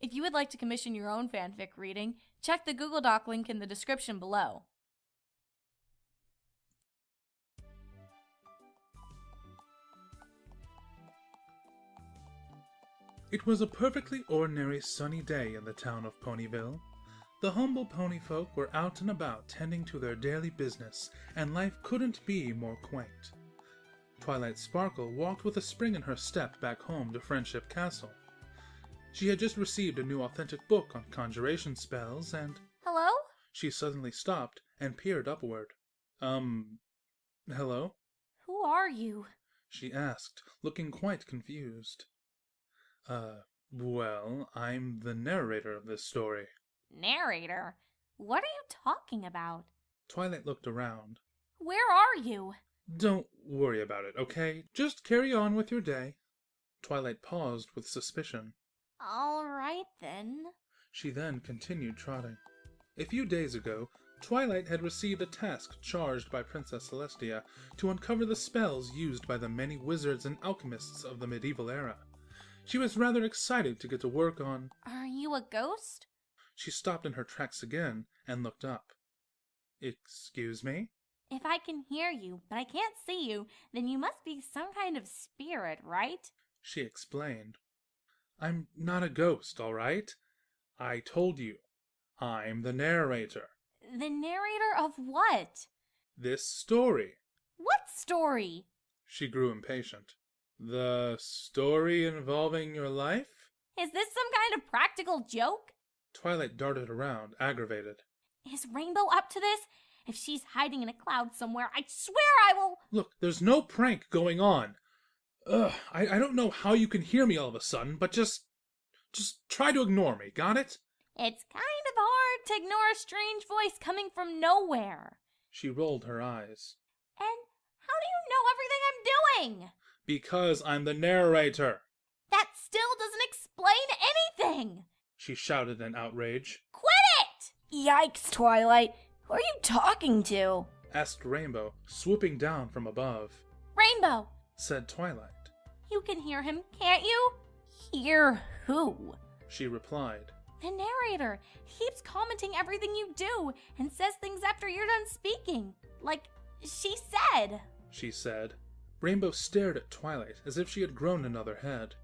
If you would like to commission your own fanfic reading, check the Google Doc link in the description below. It was a perfectly ordinary sunny day in the town of Ponyville. The humble pony folk were out and about tending to their daily business, and life couldn't be more quaint. Twilight Sparkle walked with a spring in her step back home to Friendship Castle. She had just received a new authentic book on conjuration spells, and... Hello? She suddenly stopped and peered upward. Hello? Who are you? She asked, looking quite confused. Well, I'm the narrator of this story. Narrator? What are you talking about? Twilight looked around. Where are you? Don't worry about it, okay? Just carry on with your day. Twilight paused with suspicion. All right, then. She then continued trotting. A few days ago, Twilight had received a task charged by Princess Celestia to uncover the spells used by the many wizards and alchemists of the medieval era. She was rather excited to get to work on... Are you a ghost? She stopped in her tracks again and looked up. Excuse me? If I can hear you, but I can't see you, then you must be some kind of spirit, right? She explained. I'm not a ghost, all right? I told you. I'm the narrator. The narrator of what? This story. What story? She grew impatient. The story involving your life? Is this some kind of practical joke? Twilight darted around, aggravated. Is Rainbow up to this? If she's hiding in a cloud somewhere, I swear I will... Look, there's no prank going on. I don't know how you can hear me all of a sudden, but just try to ignore me, got it? It's kind of hard to ignore a strange voice coming from nowhere. She rolled her eyes. And how do you know everything I'm doing? Because I'm the narrator. That still doesn't explain anything. She shouted in outrage. Quit it! Yikes, Twilight. Who are you talking to? Asked Rainbow, swooping down from above. Rainbow, Said Twilight. you can hear him, can't you? Hear who? She replied. The narrator. He keeps commenting everything you do and says things after you're done speaking. Like she said. She said. Rainbow stared at Twilight as if she had grown another head.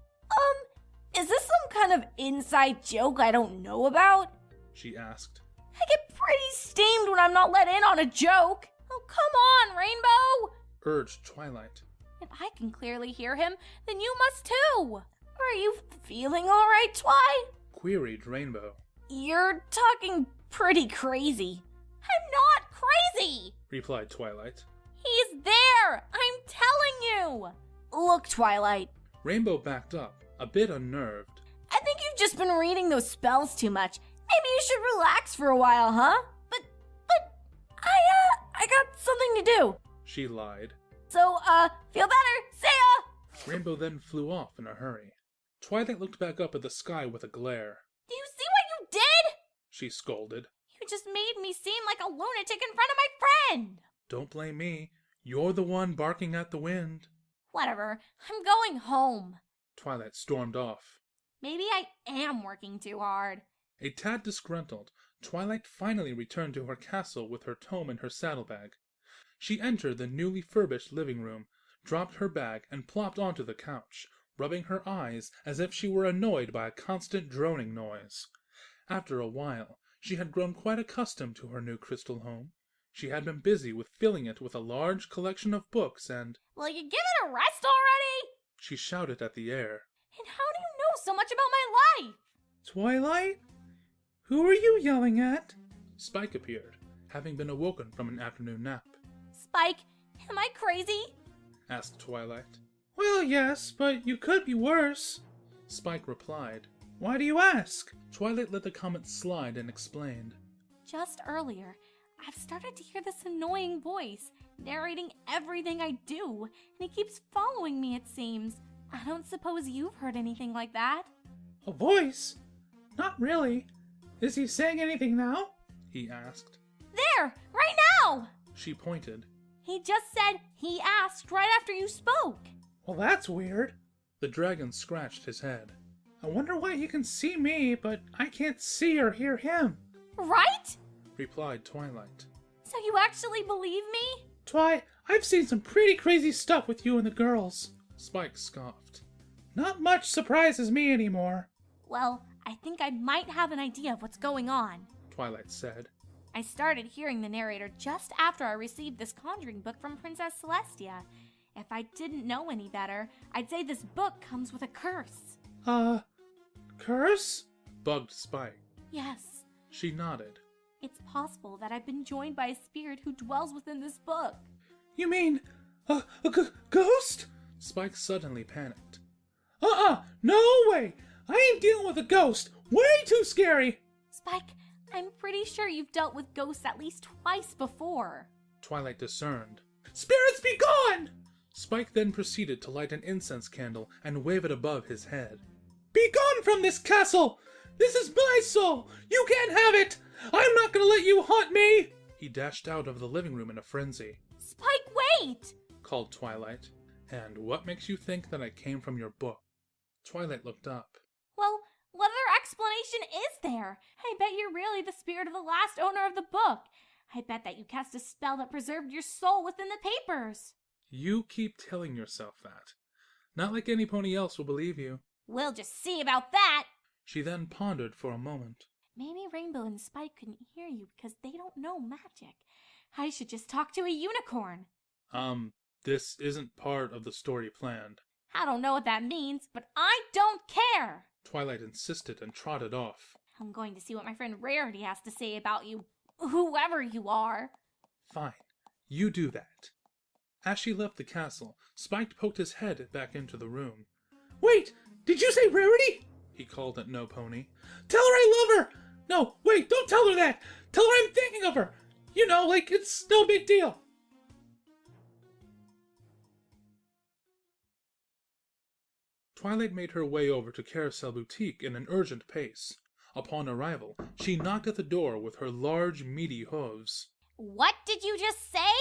Is this some kind of inside joke I don't know about? She asked. I get pretty steamed when I'm not let in on a joke. Oh, come on, Rainbow! Urged Twilight. If I can clearly hear him, then you must too. Are you feeling all right, Twi? Queried Rainbow. You're talking pretty crazy. I'm not crazy! Replied Twilight. He's there! I'm telling you! Look, Twilight. Rainbow backed up, a bit unnerved. I think you've just been reading those spells too much. Maybe you should relax for a while, huh? But I got something to do. She lied. So, feel better. See ya! Rainbow then flew off in a hurry. Twilight looked back up at the sky with a glare. Do you see what you did? She scolded. You just made me seem like a lunatic in front of my friend. Don't blame me. You're the one barking at the wind. Whatever. I'm going home. Twilight stormed off. Maybe I am working too hard. A tad disgruntled, Twilight finally returned to her castle with her tome in her saddlebag. She entered the newly furbished living room, dropped her bag, and plopped onto the couch, rubbing her eyes as if she were annoyed by a constant droning noise. After a while, she had grown quite accustomed to her new crystal home. She had been busy with filling it with a large collection of books and... Will you give it a rest already? She shouted at the air. And how do you know so much about my life? Twilight? Who are you yelling at? Spike appeared, having been awoken from an afternoon nap. Spike, am I crazy? Asked Twilight. Well, yes, but you could be worse. Spike replied. Why do you ask? Twilight let the comment slide and explained. Just earlier, I've started to hear this annoying voice, narrating everything I do, and he keeps following me, it seems. I don't suppose you've heard anything like that? A voice? Not really. Is he saying anything now? He asked. There! Right now! She pointed. He just said he asked right after you spoke. Well, that's weird. The dragon scratched his head. I wonder why he can see me, but I can't see or hear him, Right? replied Twilight. So you actually believe me? Twi, I've seen some pretty crazy stuff with you and the girls, Spike scoffed. Not much surprises me anymore, Well, I think I might have an idea of what's going on. Twilight said. I started hearing the narrator just after I received this conjuring book from Princess Celestia. If I didn't know any better, I'd say this book comes with a curse. Curse? Bugged Spike. Yes, She nodded. it's possible that I've been joined by a spirit who dwells within this book. You mean, a ghost? Spike suddenly panicked. No way! I ain't dealing with a ghost! Way too scary! Spike, I'm pretty sure you've dealt with ghosts at least twice before. Twilight discerned. Spirits be gone! Spike then proceeded to light an incense candle and wave it above his head. Be gone from this castle! This is my soul! You can't have it! I'm not gonna let you haunt me! He dashed out of the living room in a frenzy. Spike, wait! Called Twilight. And what makes you think that I came from your book? Twilight looked up. Well, what other explanation is there? I bet you're really the spirit of the last owner of the book. I bet that you cast a spell that preserved your soul within the papers. You keep telling yourself that. Not like any pony else will believe you. We'll just see about that. She then pondered for a moment. Maybe Rainbow and Spike couldn't hear you because they don't know magic. I should just talk to a unicorn. This isn't part of the story planned. I don't know what that means, but I don't care. Twilight insisted and trotted off. I'm going to see what my friend Rarity has to say about you, whoever you are. Fine, you do that. As she left the castle, Spike poked his head back into the room. Wait, did you say Rarity? He called at No Pony. Tell her I love her! No, wait, don't tell her that! Tell her I'm thinking of her! You know, like it's no big deal. Twilight made her way over to Carousel Boutique in an urgent pace. Upon arrival, she knocked at the door with her large, meaty hooves. What did you just say?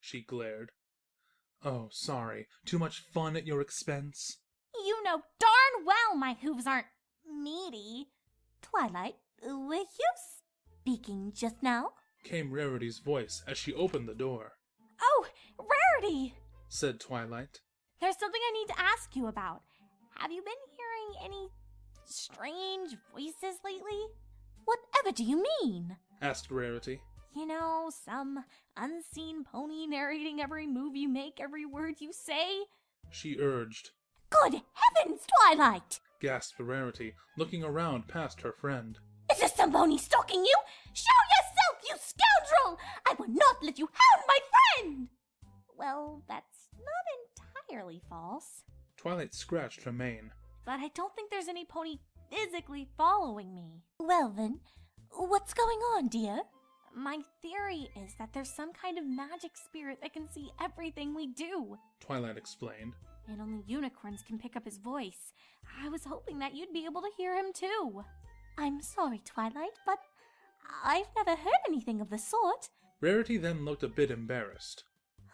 She glared. Oh, sorry. Too much fun at your expense? You know darn well my hooves aren't meaty. Twilight, were you speaking just now? Came Rarity's voice as she opened the door. Oh, Rarity! Said Twilight. There's something I need to ask you about. Have you been hearing any strange voices lately? Whatever do you mean? Asked Rarity. You know, some unseen pony narrating every move you make, every word you say? She urged. Good heavens, Twilight! Gasped Rarity, looking around past her friend. Is this some pony stalking you? Show yourself, you scoundrel! I will not let you hound my friend! Well, that's not entirely false. Twilight scratched her mane. But I don't think there's any pony physically following me. Well then, what's going on, dear? My theory is that there's some kind of magic spirit that can see everything we do. Twilight explained. And only unicorns can pick up his voice. I was hoping that you'd be able to hear him too. I'm sorry, Twilight, but I've never heard anything of the sort. Rarity then looked a bit embarrassed.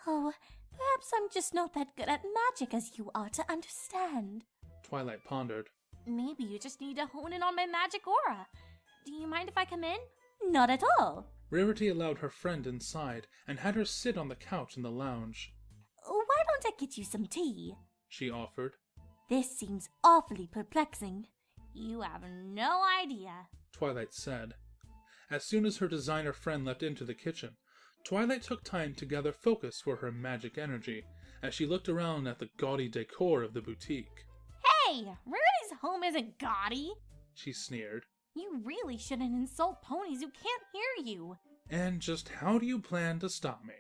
Oh, perhaps I'm just not that good at magic as you are to understand. Twilight pondered. Maybe you just need to hone in on my magic aura. Do you mind if I come in? Not at all. Rarity allowed her friend inside and had her sit on the couch in the lounge. Why don't I get you some tea? She offered. This seems awfully perplexing. You have no idea, Twilight said. As soon as her designer friend leapt into the kitchen, Twilight took time to gather focus for her magic energy as she looked around at the gaudy decor of the boutique. Hey, Rarity's home isn't gaudy, she sneered. You really shouldn't insult ponies who can't hear you. And just how do you plan to stop me?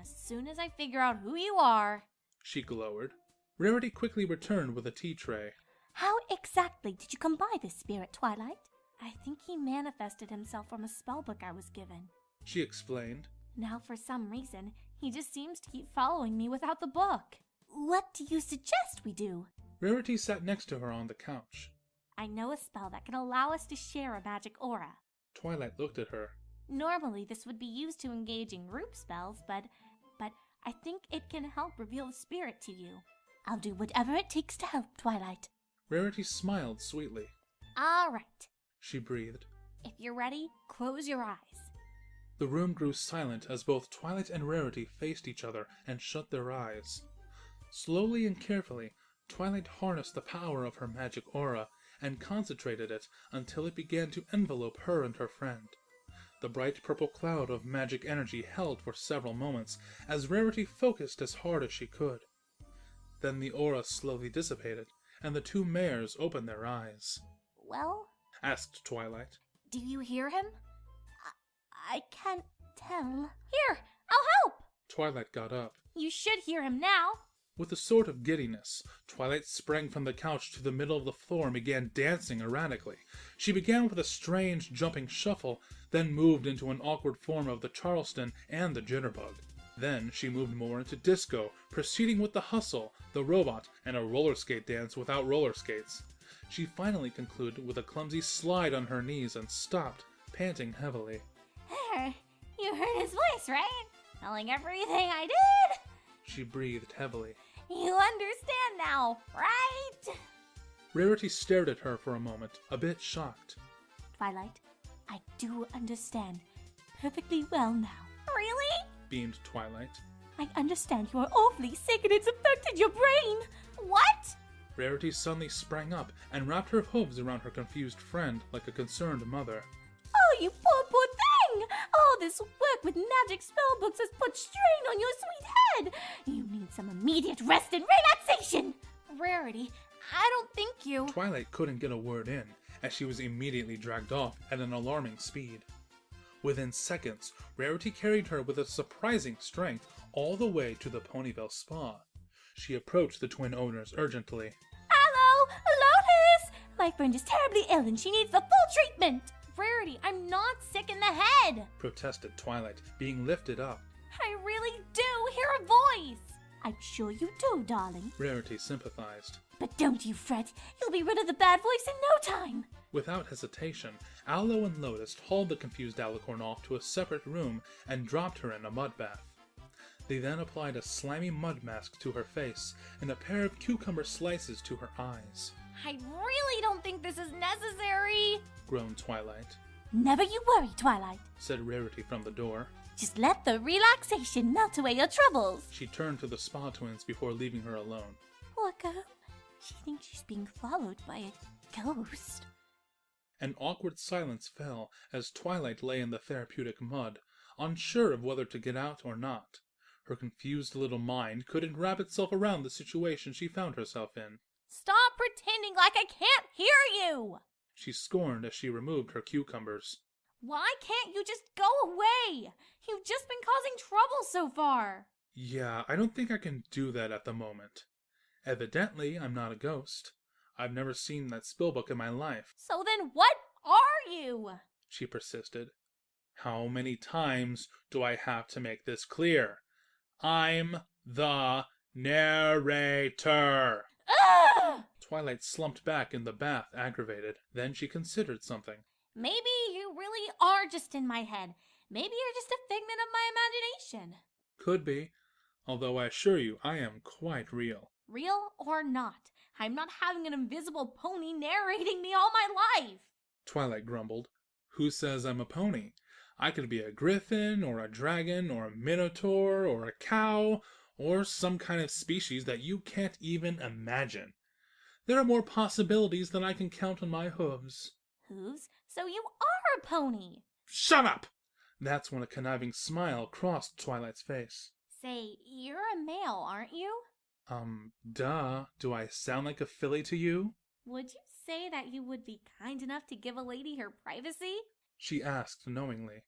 As soon as I figure out who you are, she glowered. Rarity quickly returned with a tea tray. How exactly did you come by this spirit, Twilight? I think he manifested himself from a spellbook I was given, she explained. Now for some reason, he just seems to keep following me without the book. What do you suggest we do? Rarity sat next to her on the couch. I know a spell that can allow us to share a magic aura. Twilight looked at her. Normally this would be used to engage in group spells, but I think it can help reveal the spirit to you. I'll do whatever it takes to help, Twilight. Rarity smiled sweetly. All right. She breathed. If you're ready, close your eyes. The room grew silent as both Twilight and Rarity faced each other and shut their eyes. Slowly and carefully, Twilight harnessed the power of her magic aura and concentrated it until it began to envelope her and her friend. The bright purple cloud of magic energy held for several moments as Rarity focused as hard as she could. Then the aura slowly dissipated, and the two mares opened their eyes. Well? Asked Twilight. Do you hear him? I can't tell. Here, I'll help! Twilight got up. You should hear him now. With a sort of giddiness, Twilight sprang from the couch to the middle of the floor and began dancing erratically. She began with a strange jumping shuffle, then moved into an awkward form of the Charleston and the Jitterbug. Then she moved more into disco, proceeding with the hustle, the robot, and a roller skate dance without roller skates. She finally concluded with a clumsy slide on her knees and stopped, panting heavily. You heard his voice, right? Telling everything I did? She breathed heavily. You understand now, right? Rarity stared at her for a moment, a bit shocked. Twilight, I do understand perfectly well now. Really? Beamed Twilight. I understand you are awfully sick and it's affected your brain. What? Rarity suddenly sprang up and wrapped her hooves around her confused friend like a concerned mother. Oh, you poor thing! All this work with magic spellbooks has put strain on your sweet head. You need some immediate rest and relaxation. Rarity, I don't think you... Twilight couldn't get a word in, as she was immediately dragged off at an alarming speed. Within seconds, Rarity carried her with a surprising strength all the way to the Ponyville Spa. She approached the twin owners urgently. Hello, Lotus! My friend is terribly ill and she needs the full treatment. Rarity, I'm not sick in the head, protested Twilight, being lifted up. I really do hear a voice. I'm sure you do, darling. Rarity sympathized. But don't you fret, you'll be rid of the bad voice in no time. Without hesitation, Aloe and Lotus hauled the confused Alicorn off to a separate room and dropped her in a mud bath. They then applied a slimy mud mask to her face and a pair of cucumber slices to her eyes. I really don't think this is necessary, groaned Twilight. Never you worry, Twilight, said Rarity from the door. Just let the relaxation melt away your troubles. She turned to the Spa Twins before leaving her alone. Poor girl. She thinks she's being followed by a ghost. An awkward silence fell as Twilight lay in the therapeutic mud, unsure of whether to get out or not. Her confused little mind couldn't wrap itself around the situation she found herself in. Stop pretending like I can't hear you! She scorned as she removed her cucumbers. Why can't you just go away? You've just been causing trouble so far. Yeah, I don't think I can do that at the moment. Evidently, I'm not a ghost. I've never seen that spellbook in my life. So then what are you? She persisted. How many times do I have to make this clear? I'm the narrator. Ugh! Twilight slumped back in the bath, aggravated. Then she considered something. Maybe you really are just in my head. Maybe you're just a figment of my imagination. Could be, although I assure you I am quite real. Real or not, I'm not having an invisible pony narrating me all my life. Twilight grumbled. Who says I'm a pony? I could be a griffin, or a dragon, or a minotaur, or a cow, or some kind of species that you can't even imagine. There are more possibilities than I can count on my hooves. Hooves? So you are a pony! Shut up! That's when a conniving smile crossed Twilight's face. Say, you're a male, aren't you? Duh. Do I sound like a filly to you? Would you say that you would be kind enough to give a lady her privacy? She asked knowingly.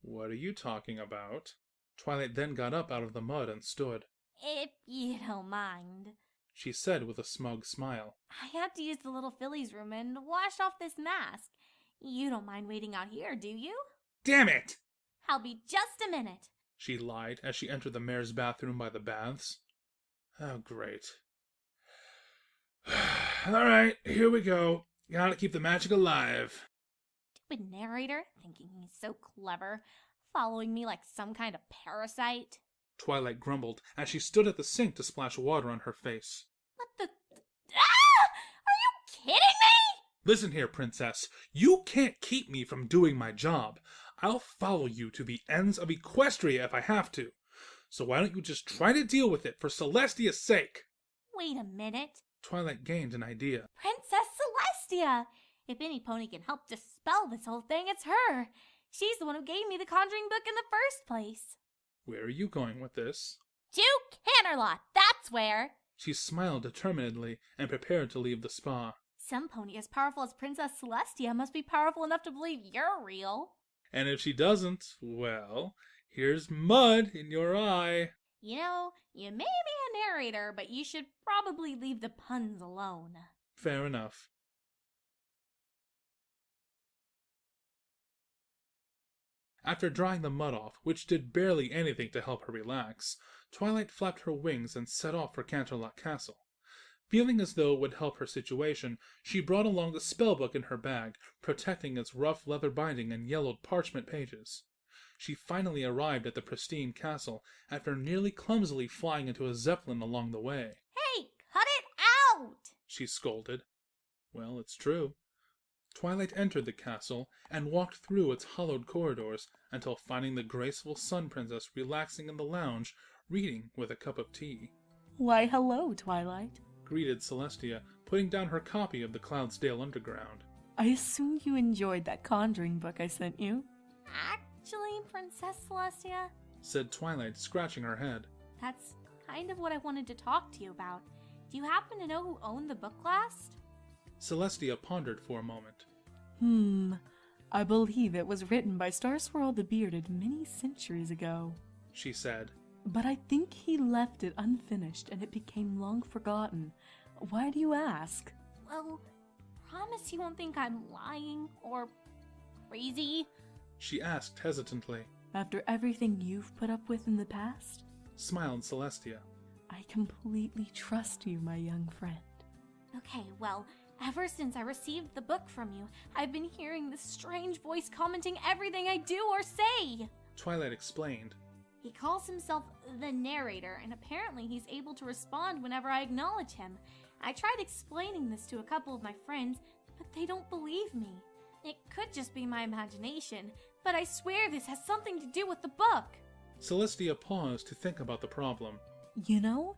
What are you talking about? Twilight then got up out of the mud and stood. If you don't mind, she said with a smug smile. I have to use the little filly's room and wash off this mask. You don't mind waiting out here, do you? Damn it! I'll be just a minute, she lied as she entered the mayor's bathroom by the baths. Oh, great. Alright, here we go. Gotta keep the magic alive. Stupid narrator, thinking he's so clever, following me like some kind of parasite. Twilight grumbled as she stood at the sink to splash water on her face. What the... Ah! Are you Listen here, princess. You can't keep me from doing my job. I'll follow you to the ends of Equestria if I have to. So why don't you just try to deal with it for Celestia's sake? Wait a minute. Twilight gained an idea. Princess Celestia! If any pony can help dispel this whole thing, it's her. She's the one who gave me the conjuring book in the first place. Where are you going with this? To Canterlot, that's where! She smiled determinedly and prepared to leave the spa. Some pony as powerful as Princess Celestia must be powerful enough to believe you're real. And if she doesn't, well, here's mud in your eye. You know, you may be a narrator, but you should probably leave the puns alone. Fair enough. After drying the mud off, which did barely anything to help her relax, Twilight flapped her wings and set off for Canterlot Castle. Feeling as though it would help her situation, she brought along the spellbook in her bag, protecting its rough leather binding and yellowed parchment pages. She finally arrived at the pristine castle after nearly clumsily flying into a zeppelin along the way. Hey, cut it out! She scolded. Well, it's true. Twilight entered the castle and walked through its hollowed corridors until finding the graceful Sun Princess relaxing in the lounge, reading with a cup of tea. Why, hello, Twilight. Greeted Celestia, putting down her copy of the Cloudsdale Underground. I assume you enjoyed that conjuring book I sent you. Actually, Princess Celestia, Said Twilight, scratching her head. that's kind of what I wanted to talk to you about. Do you happen to know who owned the book last? Celestia pondered for a moment. I believe it was written by Starswirl the Bearded many centuries ago. She said. But I think he left it unfinished and it became long forgotten. Why do you ask? Well, promise you won't think I'm lying or crazy. She asked hesitantly. After everything you've put up with in the past? Smiled Celestia. I completely trust you, my young friend. Okay, well, ever since I received the book from you, I've been hearing this strange voice commenting everything I do or say. Twilight explained. He calls himself the Narrator, and apparently he's able to respond whenever I acknowledge him. I tried explaining this to a couple of my friends, but they don't believe me. It could just be my imagination, but I swear this has something to do with the book. Celestia paused to think about the problem. You know,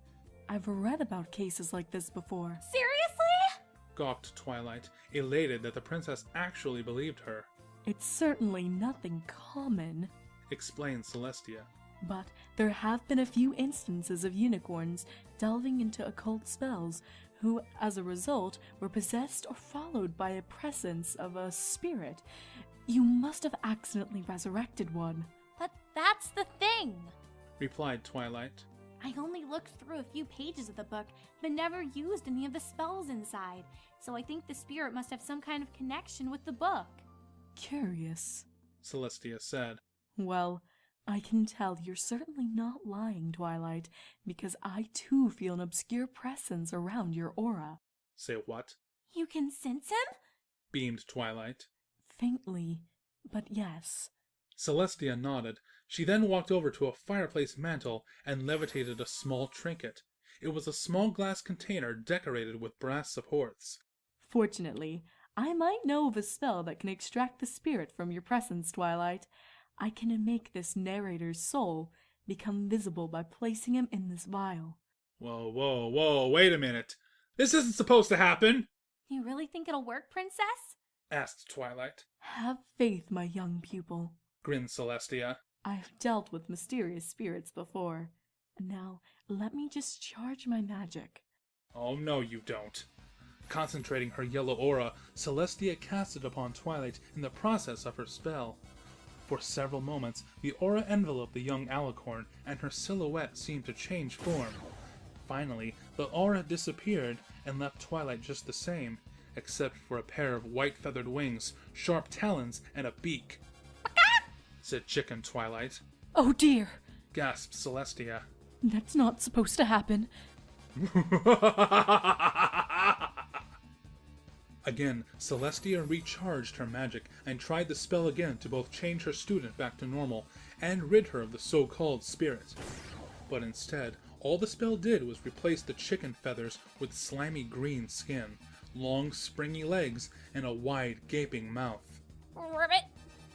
I've read about cases like this before. Seriously? Gawked Twilight, elated that the princess actually believed her. It's certainly nothing common. Explained Celestia. But there have been a few instances of unicorns delving into occult spells who, as a result, were possessed or followed by a presence of a spirit. You must have accidentally resurrected one. But that's the thing. Replied Twilight. I only looked through a few pages of the book, but never used any of the spells inside, so I think the spirit must have some kind of connection with the book. Curious. Celestia said. Well, I can tell you're certainly not lying, Twilight, because I too feel an obscure presence around your aura. Say what? You can sense him? Beamed Twilight. Faintly, but yes. Celestia nodded. She then walked over to a fireplace mantel and levitated a small trinket. It was a small glass container decorated with brass supports. Fortunately, I might know of a spell that can extract the spirit from your presence, Twilight. I can make this narrator's soul become visible by placing him in this vial. Whoa, wait a minute. This isn't supposed to happen! You really think it'll work, Princess? Asked Twilight. Have faith, my young pupil. Grinned Celestia. I've dealt with mysterious spirits before. Now, let me just charge my magic. Oh, no, you don't. Concentrating her yellow aura, Celestia cast it upon Twilight in the process of her spell. For several moments, the aura enveloped the young alicorn, and her silhouette seemed to change form. Finally, the aura disappeared and left Twilight just the same, except for a pair of white-feathered wings, sharp talons, and a beak. Said Chicken Twilight. Oh dear! Gasped Celestia. That's not supposed to happen. Again, Celestia recharged her magic and tried the spell again to both change her student back to normal and rid her of the so-called spirit. But instead, all the spell did was replace the chicken feathers with slimy green skin, long springy legs, and a wide gaping mouth. Ribbit.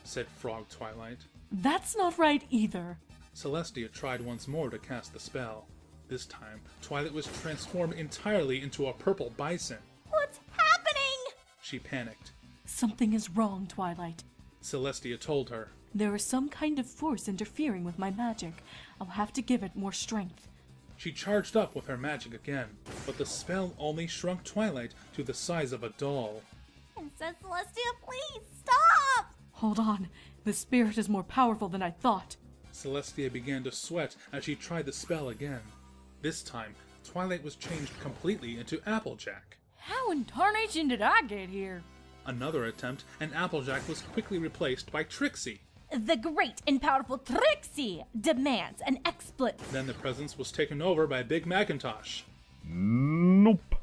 Said Frog Twilight. That's not right either. Celestia tried once more to cast the spell. This time, Twilight was transformed entirely into a purple bison. What's happening? She panicked. Something is wrong, Twilight. Celestia told her. There is some kind of force interfering with my magic. I'll have to give it more strength. She charged up with her magic again, but the spell only shrunk Twilight to the size of a doll. Princess Celestia, please stop! Hold on. The spirit is more powerful than I thought. Celestia began to sweat as she tried the spell again. This time, Twilight was changed completely into Applejack. How in tarnation did I get here? Another attempt, and Applejack was quickly replaced by Trixie. The great and powerful Trixie demands an expletive. Then the presence was taken over by Big Macintosh. Nope.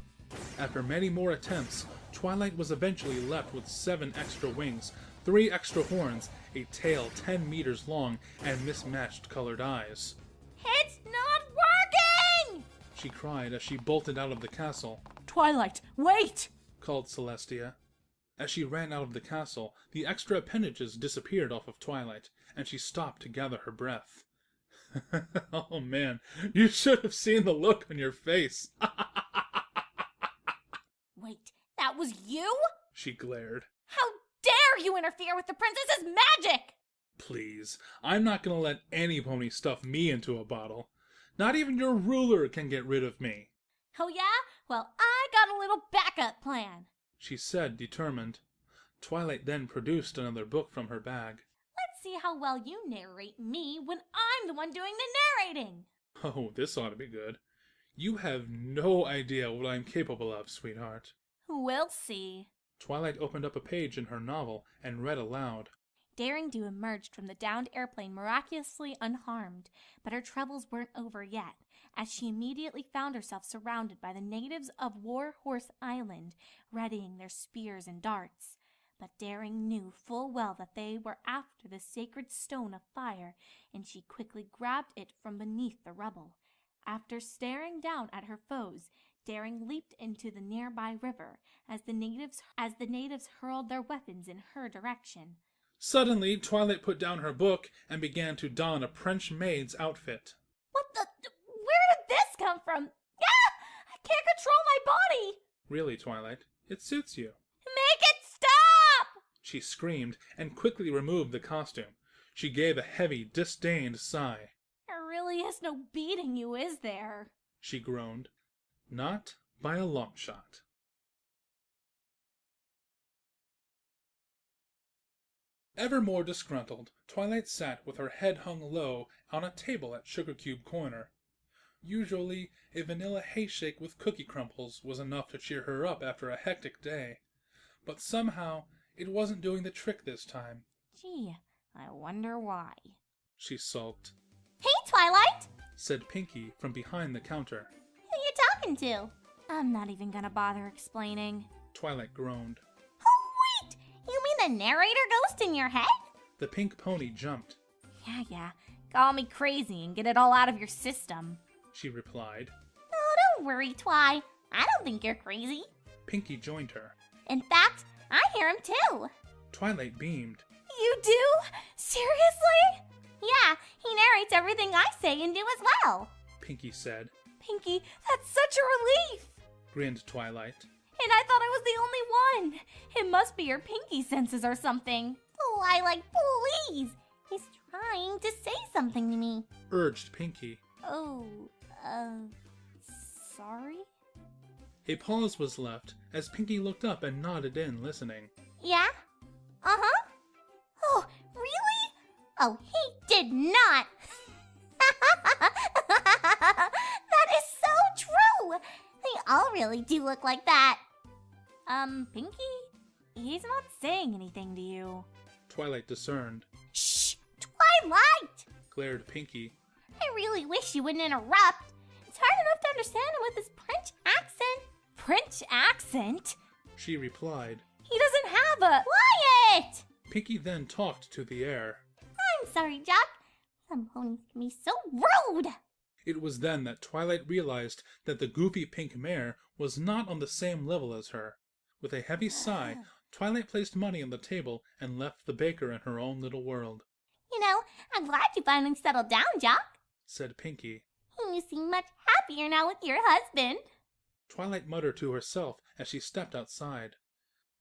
After many more attempts, Twilight was eventually left with 7 extra wings, 3 extra horns, a tail 10 meters long, and mismatched colored eyes. It's not working! She cried as she bolted out of the castle. Twilight, wait! Called Celestia. As she ran out of the castle, the extra appendages disappeared off of Twilight, and she stopped to gather her breath. Oh man, you should have seen the look on your face. Wait, that was you? She glared. How dare you interfere with the princess's magic! Please, I'm not gonna let any pony stuff me into a bottle. Not even your ruler can get rid of me. Oh yeah? Well, I got a little backup plan. She said, determined. Twilight then produced another book from her bag. Let's see how well you narrate me when I'm the one doing the narrating. Oh, this ought to be good. You have no idea what I'm capable of, sweetheart. We'll see. Twilight opened up a page in her novel and read aloud. Daring Do emerged from the downed airplane miraculously unharmed, but her troubles weren't over yet, as she immediately found herself surrounded by the natives of War Horse Island, readying their spears and darts. But Daring knew full well that they were after the sacred stone of fire, and she quickly grabbed it from beneath the rubble. After staring down at her foes, Daring leaped into the nearby river as the natives hurled their weapons in her direction. Suddenly, Twilight put down her book and began to don a French maid's outfit. What the? Where did this come from? Ah! I can't control my body! Really, Twilight, it suits you. Make it stop! She screamed and quickly removed the costume. She gave a heavy, disdained sigh. There really is no beating you, is there? She groaned. Not by a long shot. Ever more disgruntled, Twilight sat with her head hung low on a table at Sugar Cube Corner. Usually, a vanilla hayshake with cookie crumbles was enough to cheer her up after a hectic day. But somehow, it wasn't doing the trick this time. Gee, I wonder why. She sulked. Hey, Twilight! Said Pinkie from behind the counter. Who you talking to? I'm not even gonna bother explaining. Twilight groaned. Oh, wait! You mean the narrator ghost in your head? The pink pony jumped. Yeah. Call me crazy and get it all out of your system. She replied. Oh, don't worry, Twi. I don't think you're crazy. Pinkie joined her. In fact, I hear him too. Twilight beamed. You do? Seriously? Yeah, he narrates everything I say and do as well. Pinkie said. Pinkie, that's such a relief. Grinned Twilight. And I thought I was the only one. It must be your Pinkie senses or something. Twilight, please. He's trying to say something to me. Urged Pinkie. Oh, sorry? A pause was left as Pinkie looked up and nodded in, listening. Yeah? Uh-huh. Oh, really? Oh, he did not. That is so true. They all really do look like that. Pinkie? He's not saying anything to you. Twilight discerned. Shh! Twilight! Glared Pinkie. I really wish you wouldn't interrupt. It's hard enough to understand him with his French accent. French accent? She replied. He doesn't have a... Quiet! Pinkie then talked to the air. I'm sorry, Jack. Some ponies can be so rude. It was then that Twilight realized that the goofy pink mare was not on the same level as her. With a heavy sigh, Twilight placed money on the table and left the baker in her own little world. You know, I'm glad you finally settled down, Jock. Said Pinkie. You seem much happier now with your husband. Twilight muttered to herself as she stepped outside.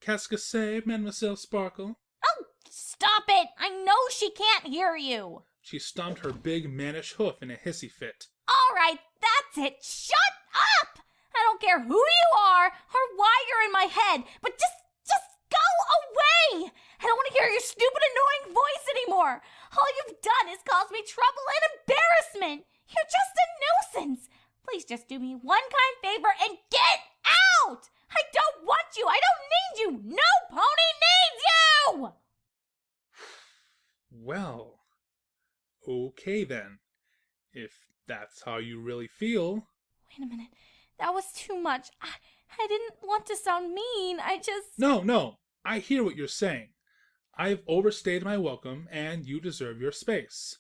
Qu'est-ce que c'est, Mademoiselle Sparkle? Oh, stop it! I know she can't hear you. She stomped her big mannish hoof in a hissy fit. All right, that's it. Shut up! I don't care who you are or why you're in my head, but just go away! I don't want to hear your stupid, annoying voice anymore. All you've done is cause me trouble and embarrassment. You're just a nuisance. Please just do me one kind favor and get out! I don't want you. I don't need you. No pony needs you! Well, okay then. If that's how you really feel. Wait a minute. That was too much. I didn't want to sound mean. I just... No. I hear what you're saying. I've overstayed my welcome, and you deserve your space.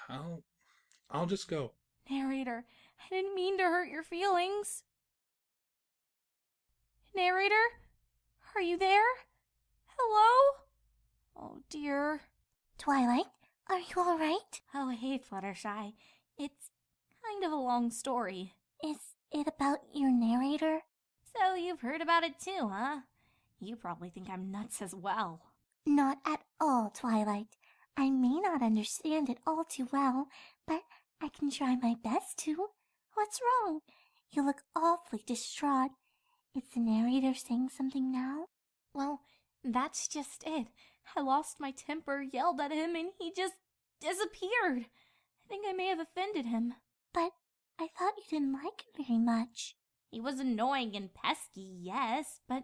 I'll just go. Narrator, I didn't mean to hurt your feelings. Narrator? Are you there? Hello? Oh, dear. Twilight, are you all right? Oh, hey, Fluttershy. It's kind of a long story. Is it about your narrator? So you've heard about it too, huh? You probably think I'm nuts as well. Not at all, Twilight. I may not understand it all too well, but I can try my best to. What's wrong? You look awfully distraught. Is the narrator saying something now? Well, that's just it. I lost my temper, yelled at him, and he just disappeared. I think I may have offended him. But I thought you didn't like him very much. He was annoying and pesky, yes, but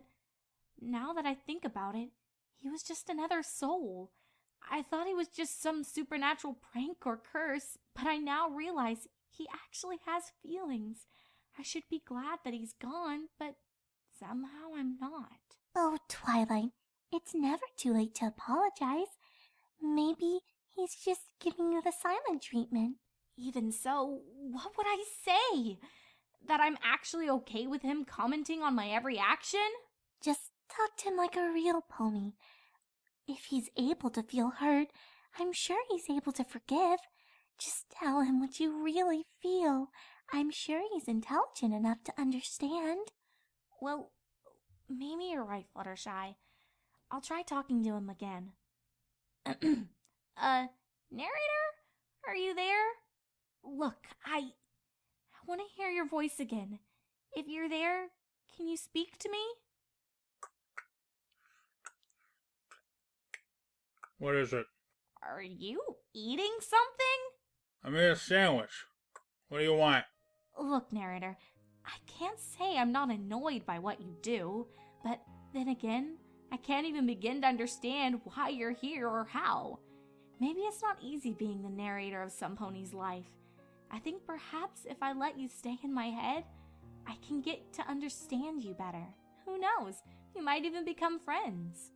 now that I think about it, he was just another soul. I thought he was just some supernatural prank or curse, but I now realize he actually has feelings. I should be glad that he's gone, but somehow I'm not. Oh, Twilight, it's never too late to apologize. Maybe he's just giving you the silent treatment. Even so, what would I say? That I'm actually okay with him commenting on my every action? Just talk to him like a real pony. If he's able to feel hurt, I'm sure he's able to forgive. Just tell him what you really feel. I'm sure he's intelligent enough to understand. Well, maybe you're right, Fluttershy. I'll try talking to him again. Narrator? Are you there? Look, I want to hear your voice again. If you're there, can you speak to me? What is it? Are you eating something? I made a sandwich. What do you want? Look, Narrator, I can't say I'm not annoyed by what you do, but then again, I can't even begin to understand why you're here or how. Maybe it's not easy being the narrator of some pony's life. I think perhaps if I let you stay in my head, I can get to understand you better. Who knows? We might even become friends.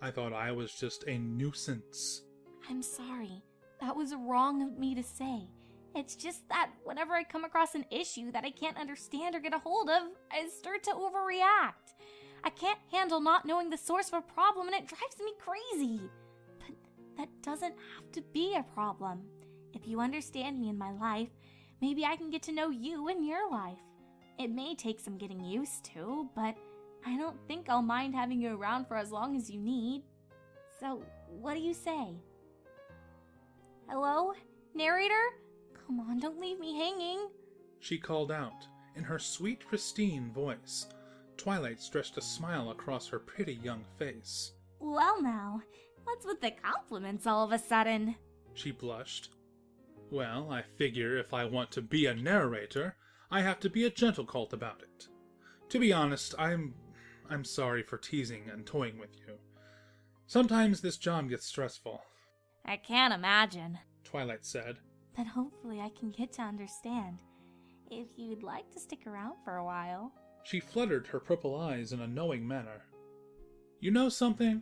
I thought I was just a nuisance. I'm sorry. That was wrong of me to say. It's just that whenever I come across an issue that I can't understand or get a hold of, I start to overreact. I can't handle not knowing the source of a problem and it drives me crazy. But that doesn't have to be a problem. If you understand me in my life, maybe I can get to know you in your life. It may take some getting used to, but I don't think I'll mind having you around for as long as you need. So, what do you say? Hello? Narrator? Come on, don't leave me hanging. She called out, in her sweet, pristine voice. Twilight stretched a smile across her pretty young face. Well now, what's with the compliments all of a sudden? She blushed. Well, I figure if I want to be a narrator, I have to be a gentle colt about it. To be honest, I'm sorry for teasing and toying with you. Sometimes this job gets stressful. I can't imagine, Twilight said. But hopefully I can get to understand. If you'd like to stick around for a while. She fluttered her purple eyes in a knowing manner. You know something?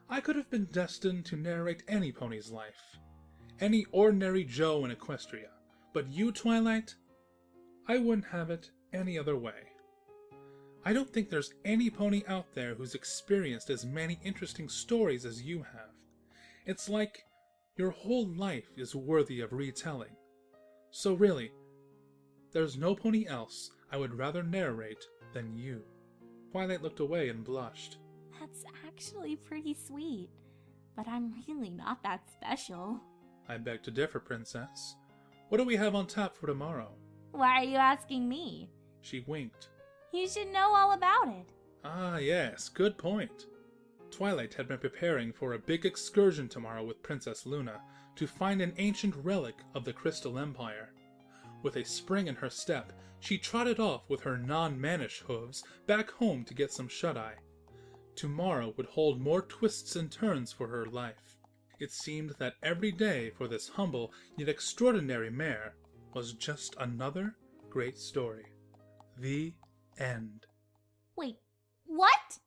I could have been destined to narrate any pony's life. Any ordinary Joe in Equestria. But you, Twilight? I wouldn't have it any other way. I don't think there's any pony out there who's experienced as many interesting stories as you have. It's like your whole life is worthy of retelling. So really, there's no pony else I would rather narrate than you." Twilight looked away and blushed. That's actually pretty sweet, but I'm really not that special. "I beg to differ, Princess. What do we have on tap for tomorrow?" Why are you asking me? She winked. You should know all about it. "Ah, yes, good point." Twilight had been preparing for a big excursion tomorrow with Princess Luna to find an ancient relic of the Crystal Empire. With a spring in her step, she trotted off with her non-mannish hooves back home to get some shut-eye. Tomorrow would hold more twists and turns for her life. It seemed that every day for this humble yet extraordinary mare was just another great story. The end. Wait, what?